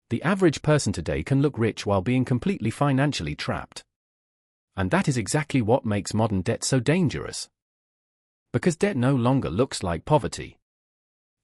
The average person today can look rich while being completely financially trapped. And that is exactly what makes modern debt so dangerous. Because debt no longer looks like poverty.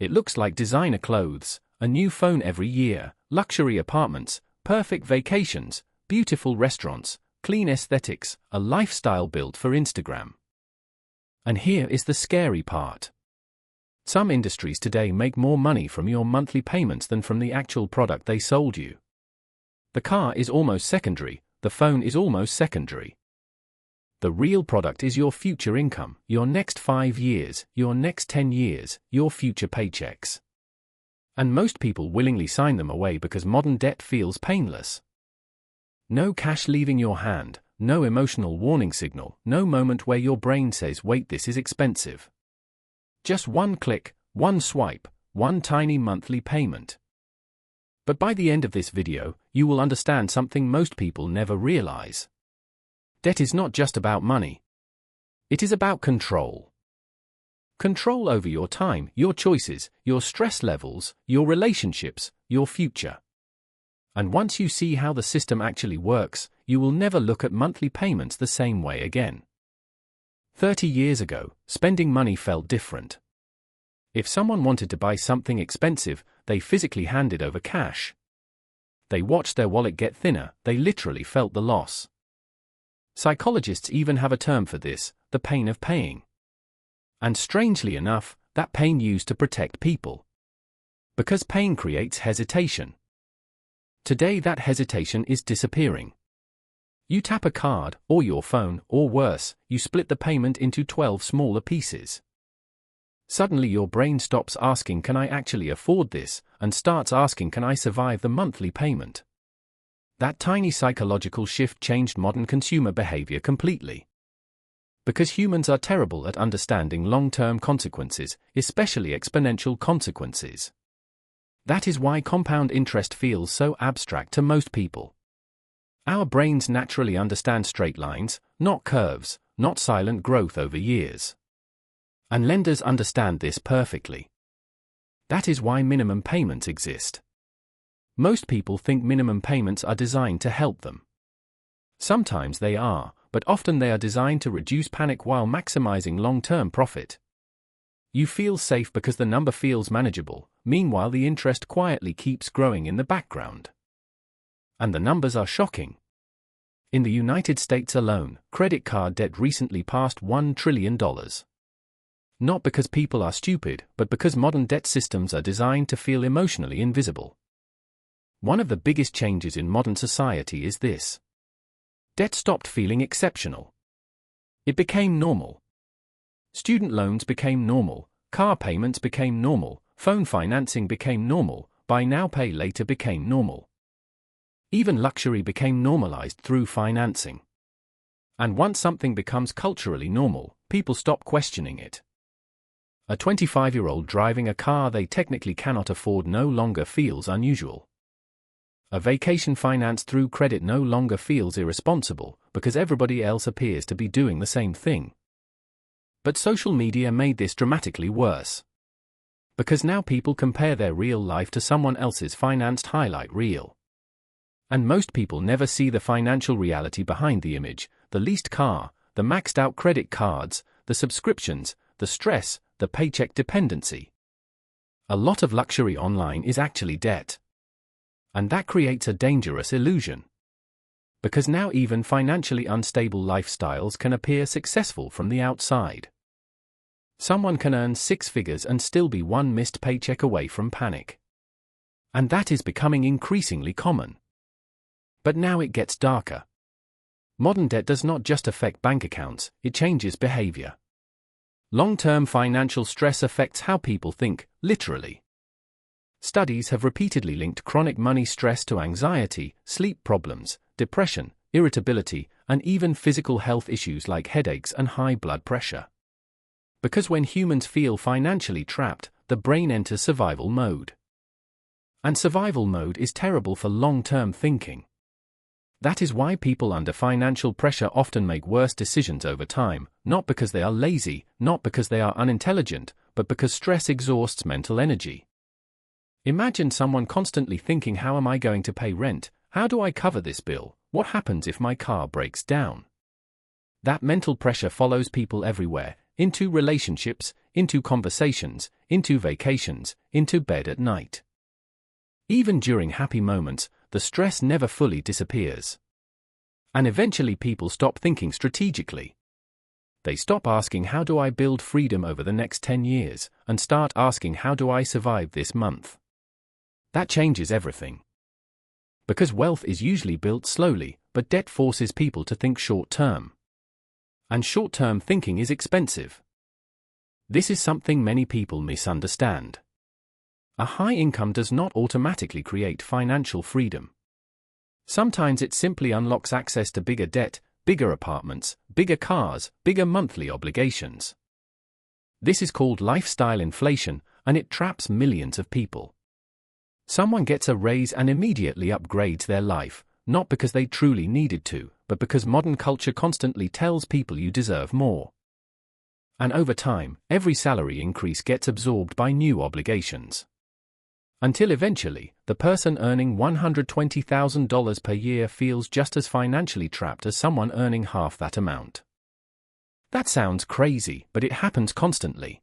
It looks like designer clothes, a new phone every year, luxury apartments, perfect vacations, beautiful restaurants, clean aesthetics, a lifestyle built for Instagram. And here is the scary part. Some industries today make more money from your monthly payments than from the actual product they sold you. The car is almost secondary, the phone is almost secondary. The real product is your future income, your next 5 years, your next 10 years, your future paychecks. And most people willingly sign them away because modern debt feels painless. No cash leaving your hand, no emotional warning signal, no moment where your brain says, wait, this is expensive. Just one click, one swipe, one tiny monthly payment. But by the end of this video, you will understand something most people never realize. Debt is not just about money. It is about control. Control over your time, your choices, your stress levels, your relationships, your future. And once you see how the system actually works, you will never look at monthly payments the same way again. 30 years ago, spending money felt different. If someone wanted to buy something expensive, they physically handed over cash. They watched their wallet get thinner, they literally felt the loss. Psychologists even have a term for this, the pain of paying. And strangely enough, that pain used to protect people. Because pain creates hesitation. Today that hesitation is disappearing. You tap a card, or your phone, or worse, you split the payment into 12 smaller pieces. Suddenly your brain stops asking, can I actually afford this, and starts asking, can I survive the monthly payment? That tiny psychological shift changed modern consumer behavior completely. Because humans are terrible at understanding long-term consequences, especially exponential consequences. That is why compound interest feels so abstract to most people. Our brains naturally understand straight lines, not curves, not silent growth over years. And lenders understand this perfectly. That is why minimum payments exist. Most people think minimum payments are designed to help them. Sometimes they are, but often they are designed to reduce panic while maximizing long-term profit. You feel safe because the number feels manageable, meanwhile the interest quietly keeps growing in the background. And the numbers are shocking. In the United States alone, credit card debt recently passed $1 trillion. Not because people are stupid, but because modern debt systems are designed to feel emotionally invisible. One of the biggest changes in modern society is this. Debt stopped feeling exceptional. It became normal. Student loans became normal, car payments became normal, phone financing became normal, buy now pay later became normal. Even luxury became normalized through financing. And once something becomes culturally normal, people stop questioning it. A 25-year-old driving a car they technically cannot afford no longer feels unusual. A vacation financed through credit no longer feels irresponsible, because everybody else appears to be doing the same thing. But social media made this dramatically worse. Because now people compare their real life to someone else's financed highlight reel. And most people never see the financial reality behind the image, the leased car, the maxed out credit cards, the subscriptions, the stress, the paycheck dependency. A lot of luxury online is actually debt. And that creates a dangerous illusion. Because now even financially unstable lifestyles can appear successful from the outside. Someone can earn 6 figures and still be one missed paycheck away from panic. And that is becoming increasingly common. But now it gets darker. Modern debt does not just affect bank accounts, it changes behavior. Long-term financial stress affects how people think, literally. Studies have repeatedly linked chronic money stress to anxiety, sleep problems, depression, irritability, and even physical health issues like headaches and high blood pressure. Because when humans feel financially trapped, the brain enters survival mode. And survival mode is terrible for long-term thinking. That is why people under financial pressure often make worse decisions over time, not because they are lazy, not because they are unintelligent, but because stress exhausts mental energy. Imagine someone constantly thinking, how am I going to pay rent? How do I cover this bill? What happens if my car breaks down? That mental pressure follows people everywhere, into relationships, into conversations, into vacations, into bed at night. Even during happy moments, the stress never fully disappears. And eventually people stop thinking strategically. They stop asking, how do I build freedom over the next 10 years, and start asking, how do I survive this month? That changes everything. Because wealth is usually built slowly, but debt forces people to think short-term. And short-term thinking is expensive. This is something many people misunderstand. A high income does not automatically create financial freedom. Sometimes it simply unlocks access to bigger debt, bigger apartments, bigger cars, bigger monthly obligations. This is called lifestyle inflation, and it traps millions of people. Someone gets a raise and immediately upgrades their life, not because they truly needed to, but because modern culture constantly tells people you deserve more. And over time, every salary increase gets absorbed by new obligations. Until eventually, the person earning $120,000 per year feels just as financially trapped as someone earning half that amount. That sounds crazy, but it happens constantly.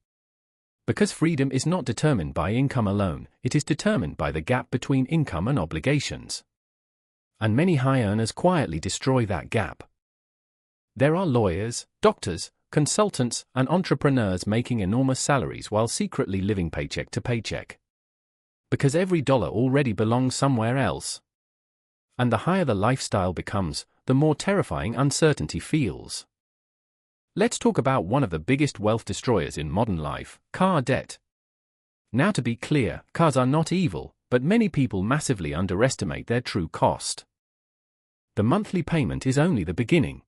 Because freedom is not determined by income alone, it is determined by the gap between income and obligations. And many high earners quietly destroy that gap. There are lawyers, doctors, consultants, and entrepreneurs making enormous salaries while secretly living paycheck to paycheck. Because every dollar already belongs somewhere else. And the higher the lifestyle becomes, the more terrifying uncertainty feels. Let's talk about one of the biggest wealth destroyers in modern life, car debt. Now, to be clear, cars are not evil, but many people massively underestimate their true cost. The monthly payment is only the beginning.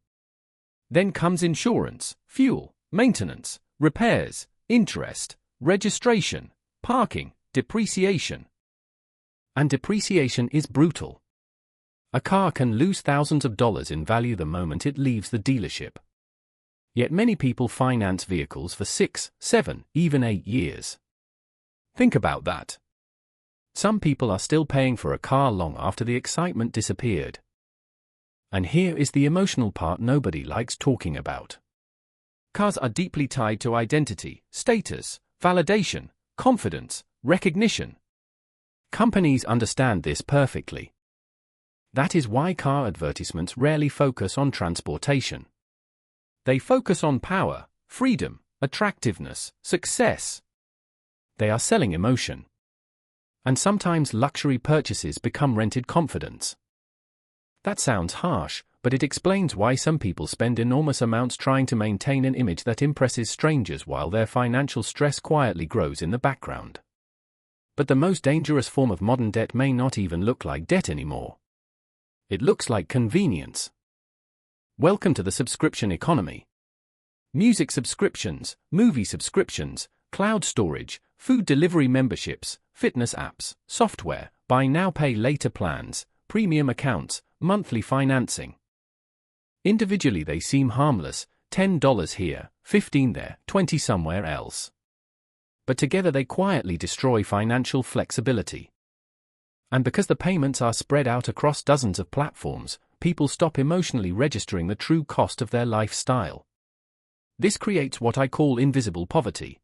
Then comes insurance, fuel, maintenance, repairs, interest, registration, parking, depreciation. And depreciation is brutal. A car can lose thousands of dollars in value the moment it leaves the dealership. Yet many people finance vehicles for 6, 7, even 8 years. Think about that. Some people are still paying for a car long after the excitement disappeared. And here is the emotional part nobody likes talking about. Cars are deeply tied to identity, status, validation, confidence, recognition. Companies understand this perfectly. That is why car advertisements rarely focus on transportation. They focus on power, freedom, attractiveness, success. They are selling emotion. And sometimes luxury purchases become rented confidence. That sounds harsh, but it explains why some people spend enormous amounts trying to maintain an image that impresses strangers while their financial stress quietly grows in the background. But the most dangerous form of modern debt may not even look like debt anymore. It looks like convenience. Welcome to the subscription economy. Music subscriptions, movie subscriptions, cloud storage, food delivery memberships, fitness apps, software, buy now pay later plans, premium accounts, monthly financing. Individually they seem harmless, $10 here, $15 there, $20 somewhere else. But together they quietly destroy financial flexibility. And because the payments are spread out across dozens of platforms, people stop emotionally registering the true cost of their lifestyle. This creates what I call invisible poverty.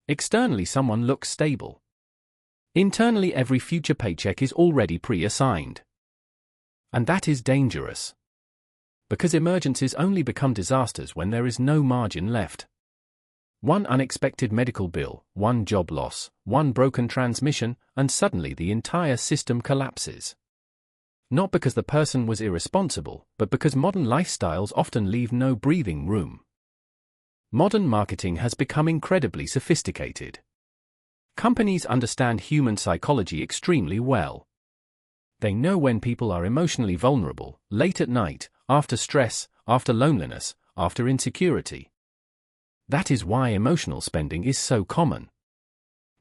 Externally someone looks stable. Internally every future paycheck is already pre-assigned. And that is dangerous. Because emergencies only become disasters when there is no margin left. One unexpected medical bill, one job loss, one broken transmission, and suddenly the entire system collapses. Not because the person was irresponsible, but because modern lifestyles often leave no breathing room. Modern marketing has become incredibly sophisticated. Companies understand human psychology extremely well. They know when people are emotionally vulnerable, late at night, after stress, after loneliness, after insecurity. That is why emotional spending is so common.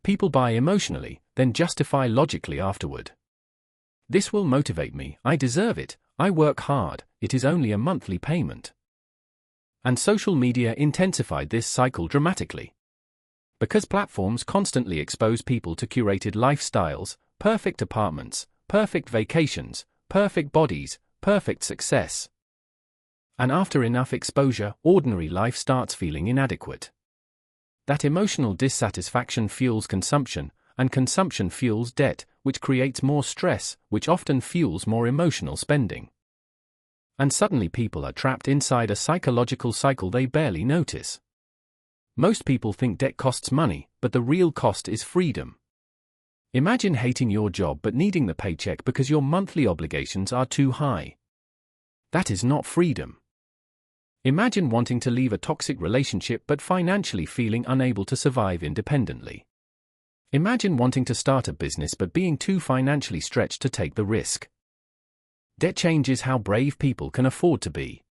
People buy emotionally, then justify logically afterward. This will motivate me, I deserve it, I work hard, it is only a monthly payment. And social media intensified this cycle dramatically. Because platforms constantly expose people to curated lifestyles, perfect apartments, perfect vacations, perfect bodies, perfect success. And after enough exposure, ordinary life starts feeling inadequate. That emotional dissatisfaction fuels consumption, and consumption fuels debt, which creates more stress, which often fuels more emotional spending. And suddenly people are trapped inside a psychological cycle they barely notice. Most people think debt costs money, but the real cost is freedom. Imagine hating your job but needing the paycheck because your monthly obligations are too high. That is not freedom. Imagine wanting to leave a toxic relationship but financially feeling unable to survive independently. Imagine wanting to start a business but being too financially stretched to take the risk. Debt changes how brave people can afford to be.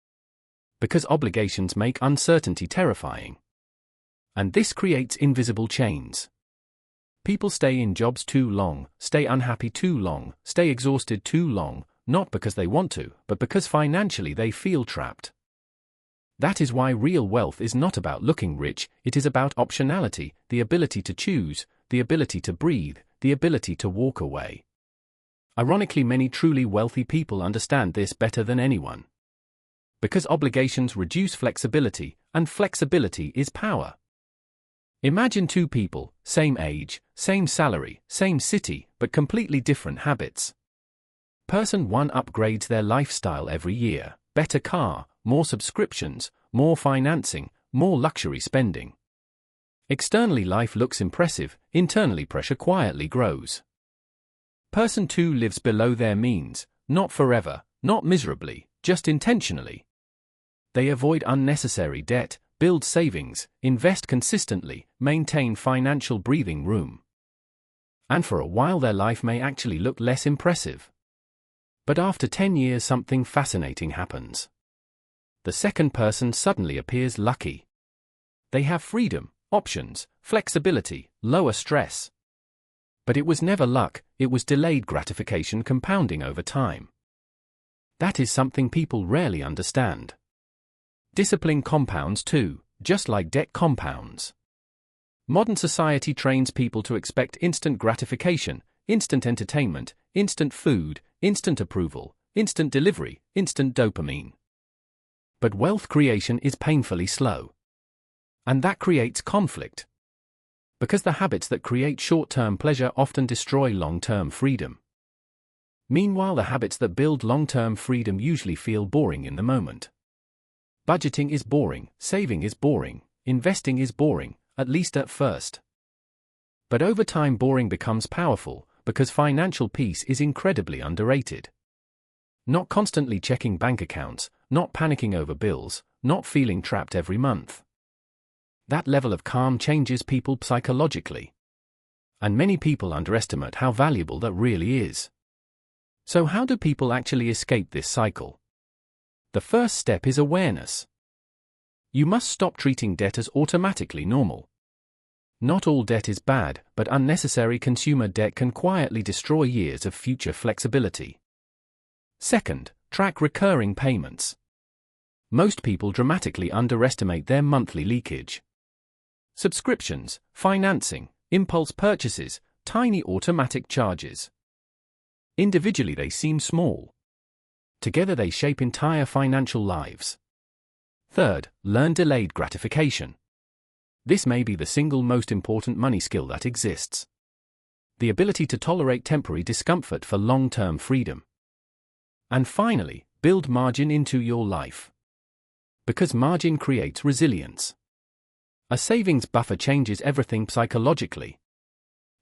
Because obligations make uncertainty terrifying. And this creates invisible chains. People stay in jobs too long, stay unhappy too long, stay exhausted too long, not because they want to, but because financially they feel trapped. That is why real wealth is not about looking rich, it is about optionality, the ability to choose, the ability to breathe, the ability to walk away. Ironically, many truly wealthy people understand this better than anyone. Because obligations reduce flexibility, and flexibility is power. Imagine two people, same age, same salary, same city, but completely different habits. Person 1 upgrades their lifestyle every year, better car, more subscriptions, more financing, more luxury spending. Externally life looks impressive, internally pressure quietly grows. Person 2 lives below their means, not forever, not miserably, just intentionally. They avoid unnecessary debt, build savings, invest consistently, maintain financial breathing room. And for a while their life may actually look less impressive. But after 10 years something fascinating happens. The second person suddenly appears lucky. They have freedom, options, flexibility, lower stress. But it was never luck, it was delayed gratification compounding over time. That is something people rarely understand. Discipline compounds too, just like debt compounds. Modern society trains people to expect instant gratification, instant entertainment, instant food, instant approval, instant delivery, instant dopamine. But wealth creation is painfully slow. And that creates conflict. Because the habits that create short-term pleasure often destroy long-term freedom. Meanwhile, the habits that build long-term freedom usually feel boring in the moment. Budgeting is boring, saving is boring, investing is boring, at least at first. But over time boring becomes powerful, because financial peace is incredibly underrated. Not constantly checking bank accounts, not panicking over bills, not feeling trapped every month. That level of calm changes people psychologically. And many people underestimate how valuable that really is. So how do people actually escape this cycle? The first step is awareness. You must stop treating debt as automatically normal. Not all debt is bad, but unnecessary consumer debt can quietly destroy years of future flexibility. Second, track recurring payments. Most people dramatically underestimate their monthly leakage. Subscriptions, financing, impulse purchases, tiny automatic charges. Individually they seem small. Together they shape entire financial lives. Third, learn delayed gratification. This may be the single most important money skill that exists. The ability to tolerate temporary discomfort for long-term freedom. And finally, build margin into your life. Because margin creates resilience. A savings buffer changes everything psychologically.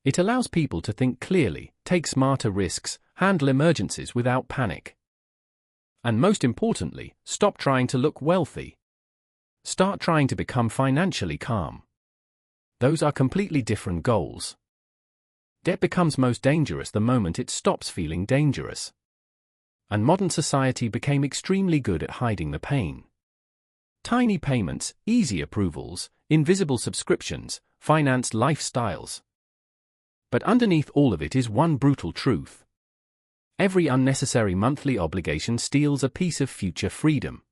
It allows people to think clearly, take smarter risks, handle emergencies without panic. And most importantly, stop trying to look wealthy. Start trying to become financially calm. Those are completely different goals. Debt becomes most dangerous the moment it stops feeling dangerous. And modern society became extremely good at hiding the pain. Tiny payments, easy approvals, invisible subscriptions, financed lifestyles. But underneath all of it is one brutal truth. Every unnecessary monthly obligation steals a piece of future freedom.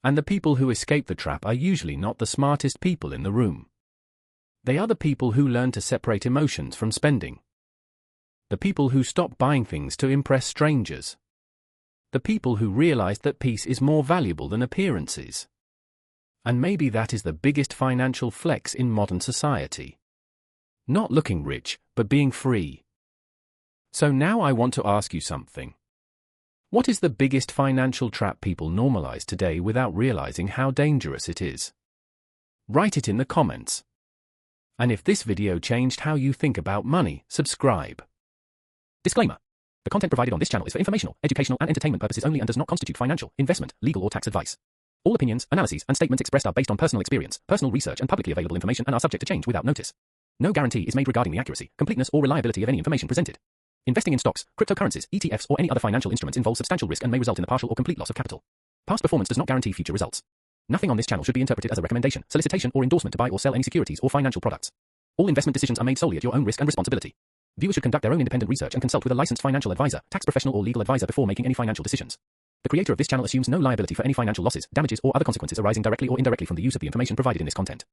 And the people who escape the trap are usually not the smartest people in the room. They are the people who learn to separate emotions from spending. The people who stop buying things to impress strangers. The people who realize that peace is more valuable than appearances. And maybe that is the biggest financial flex in modern society. Not looking rich, but being free. So now I want to ask you something. What is the biggest financial trap people normalize today without realizing how dangerous it is? Write it in the comments. And if this video changed how you think about money, subscribe. Disclaimer. The content provided on this channel is for informational, educational, and entertainment purposes only and does not constitute financial, investment, legal, or tax advice. All opinions, analyses, and statements expressed are based on personal experience, personal research, and publicly available information and are subject to change without notice. No guarantee is made regarding the accuracy, completeness, or reliability of any information presented. Investing in stocks, cryptocurrencies, ETFs, or any other financial instruments involves substantial risk and may result in the partial or complete loss of capital. Past performance does not guarantee future results. Nothing on this channel should be interpreted as a recommendation, solicitation, or endorsement to buy or sell any securities or financial products. All investment decisions are made solely at your own risk and responsibility. Viewers should conduct their own independent research and consult with a licensed financial advisor, tax professional, or legal advisor before making any financial decisions. The creator of this channel assumes no liability for any financial losses, damages, or other consequences arising directly or indirectly from the use of the information provided in this content.